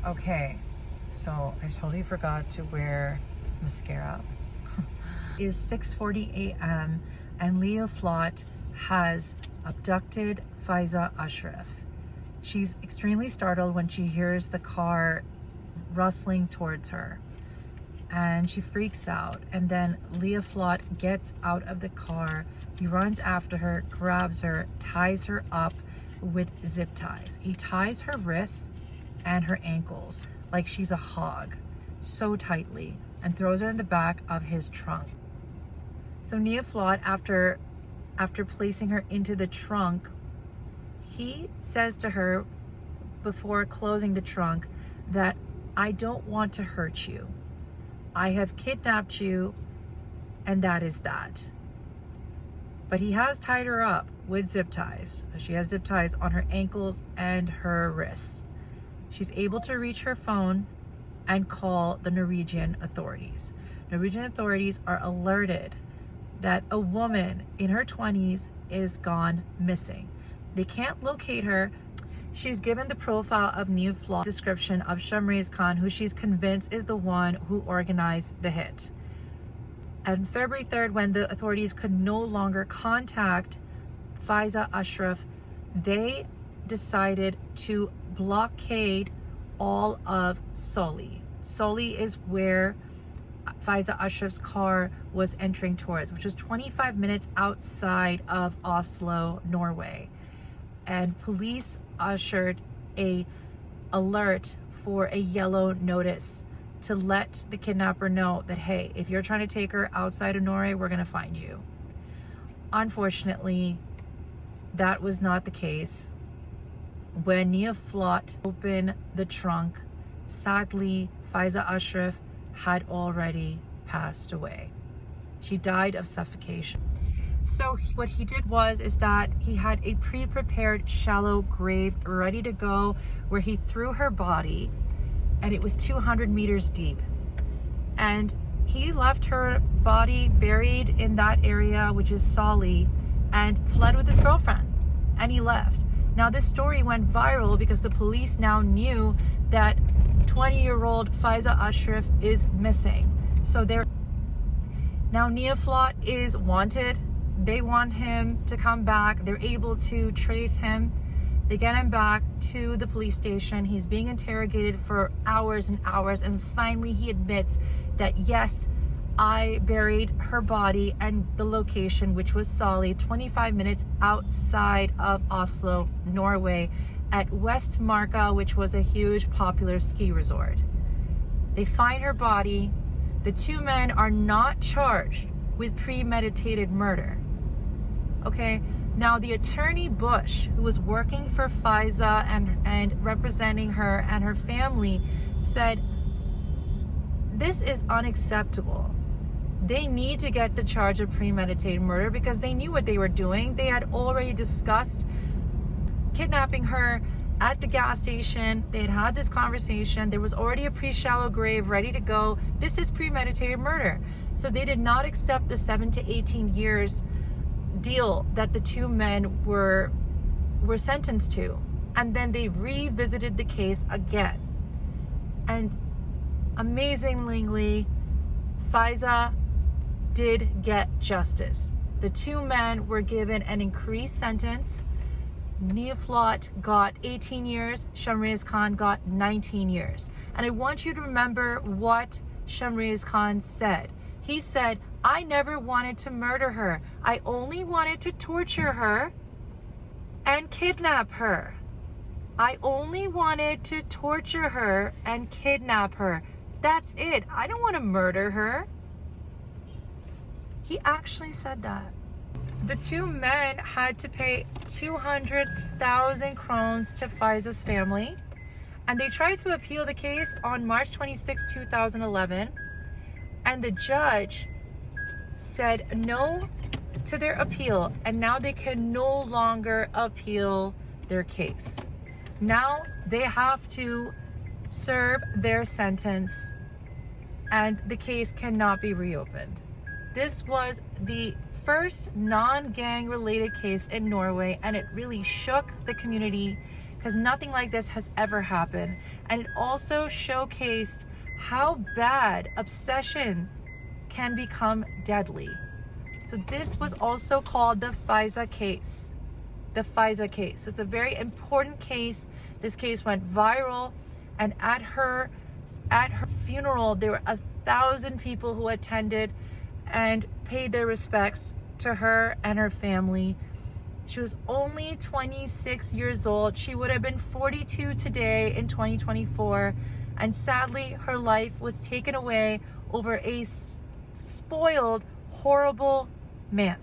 Okay, so I totally forgot to wear mascara. It is 6:40 a.m. and Leah Flott has abducted Faiza Ashraf. She's extremely startled when she hears the car rustling towards her, and she freaks out. And then Leah Flott gets out of the car. He runs after her, grabs her, ties her up with zip ties. He ties her wrists and her ankles like she's a hog, so tightly, and throws her in the back of his trunk. So Nia Flott, after placing her into the trunk, he says to her before closing the trunk that, "I don't want to hurt you. I have kidnapped you, and that is that." But he has tied her up with zip ties. She has zip ties on her ankles and her wrists. She's able to reach her phone and call the Norwegian authorities. Norwegian authorities are alerted that a woman in her 20s is gone missing. They can't locate her. She's given the profile of Nia Flott's description of Shamrez Khan, who she's convinced is the one who organized the hit. On February 3rd, when the authorities could no longer contact Faiza Ashraf, they decided to blockade all of Soli. Soli is where Faiza Ashraf's car was entering towards, which was 25 minutes outside of Oslo, Norway. And police ushered a alert for a yellow notice to let the kidnapper know that, hey, if you're trying to take her outside of Norway, we're going to find you. Unfortunately, that was not the case. When Nia Flott opened the trunk, sadly, Faiza Ashraf had already passed away. She died of suffocation. So what he did is that he had a pre-prepared shallow grave ready to go, where he threw her body, and it was 200 meters deep. And he left her body buried in that area, which is Soli, and fled with his girlfriend, and he left. Now this story went viral because the police now knew that 20-year-old Faiza Ashraf is missing. So now Nia Flott is wanted. They want him to come back. They're able to trace him. They get him back to the police station. He's being interrogated for hours and hours, and finally he admits that, yes, I buried her body, and the location, which was Soli, 25 minutes outside of Oslo, Norway, at Westmarka, which was a huge popular ski resort. They find her body. The two men are not charged with premeditated murder. Okay, now the attorney Bush, who was working for Faiza and representing her and her family, said, this is unacceptable. They need to get the charge of premeditated murder because they knew what they were doing. They had already discussed kidnapping her at the gas station. They had had this conversation. There was already a pre-shallow grave ready to go. This is premeditated murder. So they did not accept the 7 to 18 years deal that the two men were sentenced to. And then they revisited the case again. And amazingly, Faiza did get justice. The two men were given an increased sentence. Nia Flott got 18 years, Shamrez Khan got 19 years. And I want you to remember what Shamrez Khan said. He said, I never wanted to murder her. I only wanted to torture her and kidnap her. I only wanted to torture her and kidnap her. That's it. I don't want to murder her. He actually said that. The two men had to pay 200,000 krones to Faiza's family, and they tried to appeal the case on March 26, 2011, and the judge said no to their appeal, and now they can no longer appeal their case. Now they have to serve their sentence, and the case cannot be reopened. This was the first non-gang related case in Norway, and it really shook the community. because nothing like this has ever happened. And it also showcased how bad obsession can become deadly. So this was also called the Faiza case. The Faiza case. So it's a very important case. This case went viral, and at her funeral, there were 1,000 people who attended and paid their respects to her and her family. She was only 26 years old. She would have been 42 today in 2024. And sadly, her life was taken away over a spoiled, horrible man.